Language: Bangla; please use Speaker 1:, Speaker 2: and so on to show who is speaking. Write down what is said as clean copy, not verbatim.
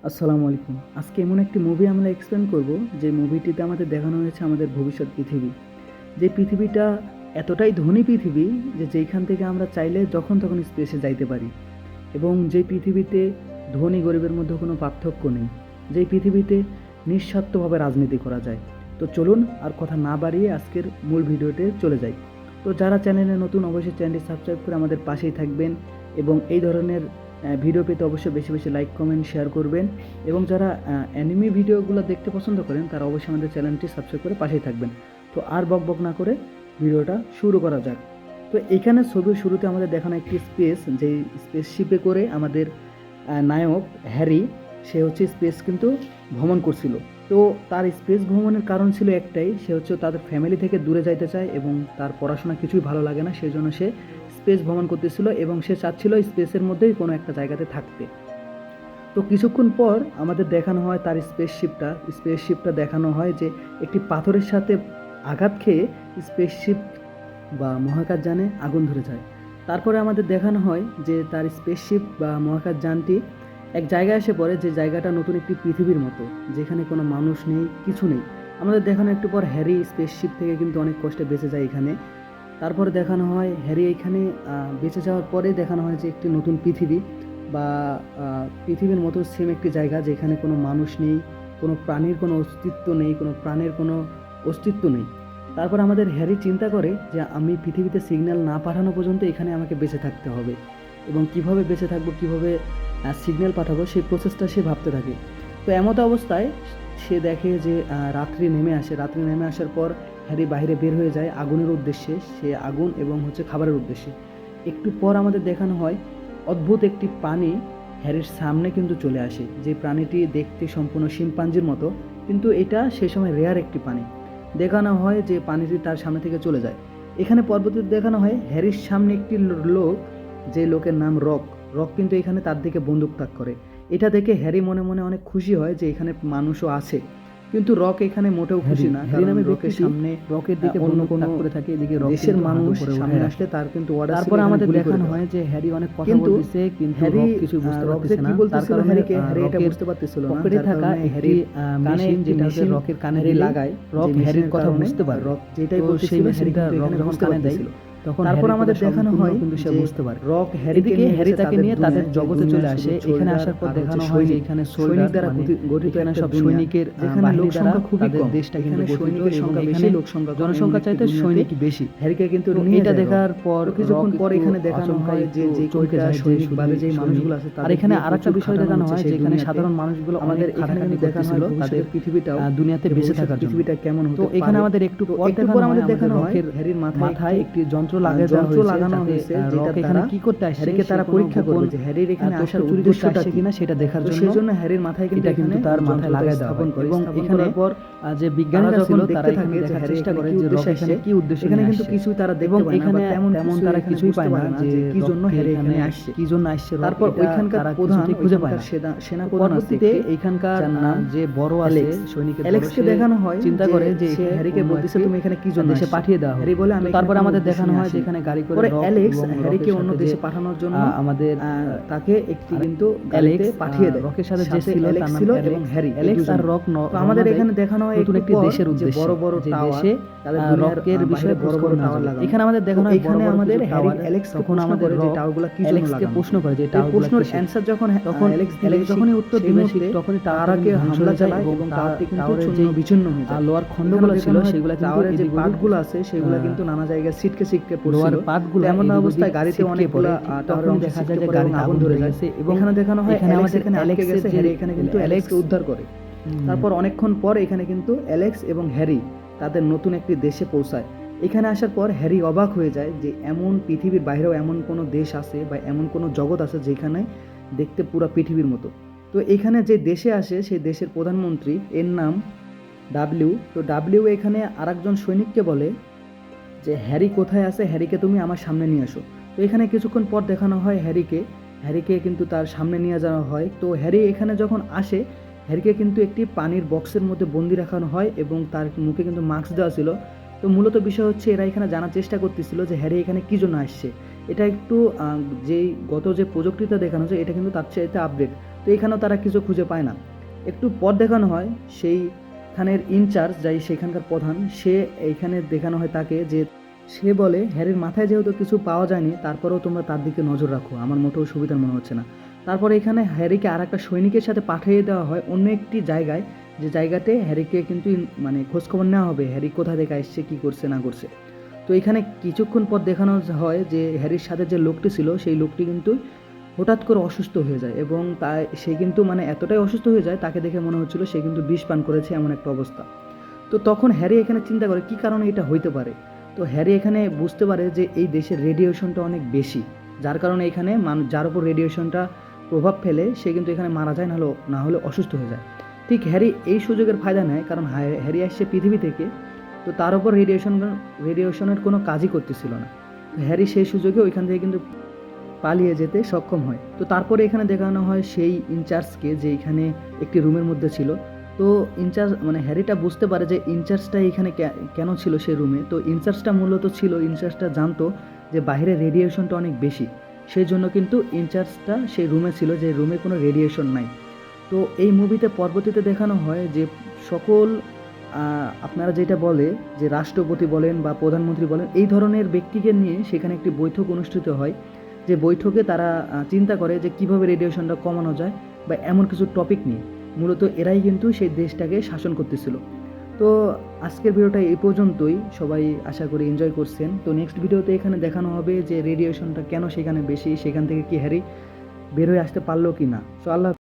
Speaker 1: আসসালামু আলাইকুম। আজকে এমন একটি মুভি আমরা এক্সপ্লেন করব যে মুভিটিতে আমাদের দেখানো হয়েছে আমাদের ভবিষ্যৎ পৃথিবী। যে পৃথিবীটা এতটাই ধনী পৃথিবী যে যেইখান থেকে আমরা চাইলে যখন তখন স্পেসে যাইতে পারি, এবং যে পৃথিবীতে ধনী গরিবের মধ্যে কোনো পার্থক্য নেই, যেই পৃথিবীতে নিঃস্বার্থভাবে রাজনীতি করা যায়। তো চলুন আর কথা না বাড়িয়ে আজকের মূল ভিডিওতে চলে যাই। তো যারা চ্যানেলে নতুন অবশ্যই চ্যানেলটি সাবস্ক্রাইব করে আমাদের পাশেই থাকবেন, এবং এই ধরনের ভিডিও পেতে অবশ্যই বেশি বেশি লাইক কমেন্ট শেয়ার করবেন, এবং যারা অ্যানিমি ভিডিওগুলো দেখতে পছন্দ করেন তারা অবশ্যই আমাদের চ্যানেলটি সাবস্ক্রাইব করে পাশেই থাকবেন। তো আর বক বক না করে ভিডিওটা শুরু করা যাক। তো এখানে ছবির শুরুতে আমাদের দেখানো একটি স্পেস, যেই স্পেসশিপে করে আমাদের নায়ক হ্যারি, সে হচ্ছে স্পেস কিন্তু ভ্রমণ করছিল। তো তার স্পেস ভ্রমণের কারণ ছিল একটাই, সে হচ্ছে তাদের ফ্যামিলি থেকে দূরে যাইতে চায় এবং তার পড়াশোনা কিছুই ভালো লাগে না, সেই জন্য সে স্পেস ভ্রমণ করতেছিল এবং সে চাচ্ছিল স্পেসের মধ্যেই কোনো একটা জায়গাতে থাকতে। তো কিছুক্ষণ পর আমাদের দেখানো হয় তার স্পেসশিপটা দেখানো হয় যে একটি পাথরের সাথে আঘাত খেয়ে স্পেসশিপ বা মহাকাশযানে আগুন ধরে যায়। তারপরে আমাদের দেখানো হয় যে তার স্পেসশিপ বা মহাকাশযানটি এক জায়গায় এসে পড়ে, যে জায়গাটা নতুন একটি পৃথিবীর মতো, যেখানে কোনো মানুষ নেই, কিছু নেই। আমাদের দেখানো একটু পর হ্যারি স্পেসশিপ থেকে কিন্তু অনেক কষ্টে বেঁচে যায় এখানে। তারপরে দেখানো হয় হ্যারি এখানে বেঁচে যাওয়ার পরে দেখানো হয় যে একটি নতুন পৃথিবী বা পৃথিবীর মতো সেম একটি জায়গা, যেখানে কোনো মানুষ নেই, কোনো প্রাণীর কোনো অস্তিত্ব নেই, কোনো প্রাণের কোনো অস্তিত্ব নেই। তারপর আমাদের হ্যারি চিন্তা করে যে আমি পৃথিবীতে সিগন্যাল না পাঠানো পর্যন্ত এখানে আমাকে বেঁচে থাকতে হবে, এবং কিভাবে বেঁচে থাকবো, কিভাবে সিগন্যাল পাঠাবো, সেই প্রসেসটা সে ভাবতে থাকে। তো এমতো অবস্থায় সে দেখে যে রাত্রি নেমে আসার পর হ্যারি বাইরে বের হয়ে যায় আগুনের উদ্দেশ্যে, সে আগুন এবং হচ্ছে খাবারের উদ্দেশ্যে। একটু পর আমাদের দেখানো হয় অদ্ভুত একটি প্রাণী হ্যারির সামনে কিন্তু চলে আসে, যে প্রাণীটি দেখতে সম্পূর্ণ শিম্পাঞ্জির মতো, কিন্তু এটা সেই সময় রেয়ার একটি প্রাণী। দেখানো হয় যে পানিটি তার সামনে থেকে চলে যায়। এখানে পরবর্তীতে দেখানো হয় হ্যারির সামনে একটি লোক, যে লোকের নাম রক। রক কিন্তু এখানে তার দিকে বন্দুক তাক করে। এটা দেখে হ্যারি মনে মনে অনেক খুশি হয় যে এখানে মানুষও আছে, কিন্তু রক এখানে মোটেও খুশি না, কারণ রকের সামনে রকের দিকে অন্য কোনো করে থাকে, এদিকে দেশের মানুষ সামনে আসলে তার কিন্তু অর্ডার। তারপরে আমাদের দেখানো হয় যে হ্যারি অনেক কথা বলতেছে, কিন্তু হ্যারি কিছু বুঝতে পারতেছে না, তার কারণে হ্যারি এটা বুঝতে পারতেছিল না, পকেটে থাকা একটি মেশিন, যেটা হচ্ছে রকের কানে লাগায়, রক হ্যারির কথা বুঝতে পারে। রক যেটাই বলছে সেই মেশিনটা রক যখন কানে দেয়, তখন তারপর আমাদের দেখানো হয় কিন্তু সে বুঝতে পারে। রক হ্যারি তাকে নিয়ে তাদের জগতে চলে আসে। এখানে আসার পর দেখানো হয় যে এখানে সৈনিক দ্বারা গঠিত সব সৈনিকের, যেখানে লোক সংখ্যা খুবই কম, দেশটা কিন্তু সৈনিকের সংখ্যা বেশি, লোক সংখ্যা জনসংখ্যা চাইতে সৈনিক বেশি। হ্যারিকে কিন্তু এটা দেখার পর কিছুক্ষণ পর এখানে দেখানো হয় যে কয়টা সৈনিক বাদে যে মানুষগুলো আছে, আর এখানে আরেকটা বিষয় দেখানো হয় যে এখানে সাধারণ মানুষগুলো আমাদের এখানে কিন্তু দেখানো হয় তাদের পৃথিবীটাও দুনিয়াতে বেঁচে থাকার পৃথিবীটা কেমন হতো। তো এখানে আমাদের একটু পর আমাদের দেখানো হয় হ্যারির মাথায় একটি যন্ত্র লাগানো হয়েছে, যেটা এখানে কি করতে আসে হ্যারিকে তারা পরীক্ষা করবে যে হ্যারির এখানে আসার উদ্দেশ্যটা কিনা সেটা দেখার জন্য। সেই জন্য হ্যারির মাথায় কিন্তু এখানে তার মাথায় লাগায় দেওয়া হয়, এবং এখানে পর যে বিজ্ঞানীরা ছিল তারা এখানে দেখার চেষ্টা করে যে রক এখানে কি উদ্দেশ্য, এখানে কিন্তু কিছুই তারা দেখতে পায় না, তেমন তারা কিছুই পায় না যে কি জন্য হ্যারি এখানে আসছে, কি জন্য আসছে। তারপর ওইখানকার প্রধান খুঁজে পায় না, সেনা প্রধান আছে এইখানকার যে বড় আছে সৈনিকের, অ্যালেক্সকে দেখানো হয়, চিন্তা করে যে হ্যারিকে বলতেছে তুমি এখানে কি জন্য দেশে পাঠিয়ে দেওয়া হ্যারি বলে আমি। তারপর আমাদের দেখানো হয় যে এখানে গাড়ি করে অ্যালেক্স হ্যারিকে অন্য দেশে পাঠানোর জন্য আমাদের তাকে একটি কিন্তু গাড়িতে পাঠিয়ে দেয়। রকের সাথে যে ছিল তার নাম এবং হ্যারি, অ্যালেক্স আর রক। তো আমাদের এখানে দেখানো হয় নতুন একটি দেশের উদ্দেশ্যে, বড় বড় দেশে রকের বিষয়ে বড় বড় টাওয়ার লাগানো। এখানে আমাদের দেখানো হয় এখানে আমাদের হ্যারি অ্যালেক্স তখন আমাদের যে টাওয়ারগুলো কি জন্য লাগানো, প্রশ্ন করে যে প্রশ্নের অ্যানসার যখন অ্যালেক্স যখনই উত্তর দিবে তখনই টাওয়ারকে হামলা চালায় এবং টাওয়ারটি কিন্তু চূর্ণ বিচূর্ণ হয়ে যায়। লোয়ার খণ্ডগুলো ছিল সেগুলো টাওয়ারের যে পার্টগুলো আছে সেগুলো কিন্তু নানা জায়গায় ছিটকে পড়ছিল, পার্টগুলো এমন অবস্থায় গাড়িতে অনেকগুলো তখন দেখা যায় যে গাড়িতে আগুন ধরে যাচ্ছে, এবং এখানে দেখানো হয় এখানে আমাদের এখানে অ্যালেক্স গেছে, হ্যারি এখানে কিন্তু অ্যালেক্সকে উদ্ধার করে। তারপর অনেকক্ষণ পর এখানে কিন্তু অ্যালেক্স এবং হ্যারি তাদের নতুন একটি দেশে পৌঁছায়। এখানে আসার পর হ্যারি অবাক হয়ে যায় যে এমন পৃথিবীর বাইরেও এমন কোনো দেশ আছে বা এমন কোনো জগৎ আছে যেখানে দেখতে পুরো পৃথিবীর মতো। তো এখানে যে দেশে আসে সেই দেশের প্রধানমন্ত্রী, এর নাম ডাব্লিউ। তো ডাব্লিউ এখানে আরেকজন সৈনিককে বলে যে হ্যারি কোথায় আছে, হ্যারিকে তুমি আমার সামনে নিয়ে আসো। তো এখানে কিছুক্ষণ পর দেখানো হয় হ্যারিকে কিন্তু তার সামনে নিয়ে যাওয়া হয়। তো হ্যারি এখানে যখন আসে, হ্যারিকে কিন্তু একটি পানির বক্সের মধ্যে বন্দি রাখানো হয় এবং তার মুখে কিন্তু মাস্ক দেওয়া ছিল। তো মূলত বিষয় হচ্ছে এরা এখানে জানার চেষ্টা করতেছিল যে হ্যারি এখানে কী জন্য আসছে। এটা একটু যেই গত যে প্রযুক্তিটা দেখানো হচ্ছে এটা কিন্তু তার চাইতে আপডেট। তো এখানেও তারা কিছু খুঁজে পায় না। একটু পর দেখানো হয় সেইখানের ইনচার্জ, যাই সেখানকার প্রধান, সে এইখানে দেখানো হয় তাকে যে সে বলে হ্যারির মাথায় যেহেতু কিছু পাওয়া যায়নি, তারপরেও তোমরা তার দিকে নজর রাখো, আমার মোটেও সুবিধার মনে হচ্ছে না। তারপরে এখানে হ্যারিকে আর একটা সৈনিকের সাথে পাঠিয়ে দেওয়া হয় অন্য একটি জায়গায়, যে জায়গাতে হ্যারিকে কিন্তু মানে খোঁজখবর নেওয়া হবে হ্যারি কোথা থেকে আসছে, কী করছে না করছে। তো এখানে কিছুক্ষণ পর দেখানো হয় যে হ্যারির সাথে যে লোকটি ছিল সেই লোকটি কিন্তু হঠাৎ করে অসুস্থ হয়ে যায়, এবং সে কিন্তু মানে এতটাই অসুস্থ হয়ে যায়, তাকে দেখে মনে হচ্ছিল সে কিন্তু বিষ পান করেছে, এমন একটা অবস্থা। তো তখন হ্যারি এখানে চিন্তা করে কী কারণে এটা হইতে পারে। তো হ্যারি এখানে বুঝতে পারে যে এই দেশের রেডিয়েশনটা অনেক বেশি, যার কারণে এখানে যার উপর রেডিয়েশনটা প্রভাব ফেলে সে কিন্তু এখানে মারা যায়, না হলে অসুস্থ হয়ে যায়। ঠিক হ্যারি এই সুযোগের ফায়দা নেয়, কারণ হ্যারি আসছে পৃথিবী থেকে, তো তার উপর রেডিয়েশনের কোনো কাজই করতেছিল না। তো হ্যারি সেই সুযোগে ওইখান থেকে কিন্তু পালিয়ে যেতে সক্ষম হয়। তো তারপরে এখানে দেখানো হয় সেই ইনচার্জকে, যে এখানে একটি রুমের মধ্যে ছিল। তো ইনচার্জ মানে হ্যারিটা বুঝতে পারে যে ইনচার্জটা এখানে কেন ছিল সেই রুমে। তো ইনচার্জটা জানতো যে বাইরে রেডিয়েশনটা অনেক বেশি, সেই জন্য কিন্তু ইনচার্জটা সেই রুমে ছিল যে রুমে কোনো রেডিয়েশন নাই। তো এই মুভিতে পরবর্তীতে দেখানো হয় যে সকল আপনারা যেটা বলে যে রাষ্ট্রপতি বলেন বা প্রধানমন্ত্রী বলেন, এই ধরনের ব্যক্তিকে নিয়ে সেখানে একটি বৈঠক অনুষ্ঠিত হয়, যে বৈঠকে তারা চিন্তা করে যে কীভাবে রেডিয়েশনটা কমানো যায় বা এমন কিছু টপিক নিয়ে। মূলত এরাই কিন্তু সেই দেশটাকে শাসন করতেছিল। তো আজকের ভিডিওটা এই পর্যন্তই, সবাই আশা করি এনজয় করছেন। তো নেক্সট ভিডিওতে এখানে দেখানো হবে যে রেডিয়েশনটা কেন সেখানে বেশি, সেখান থেকে কি হ্যারি বের হয়ে আসতে পারলো কি না। সো আল্লাহ।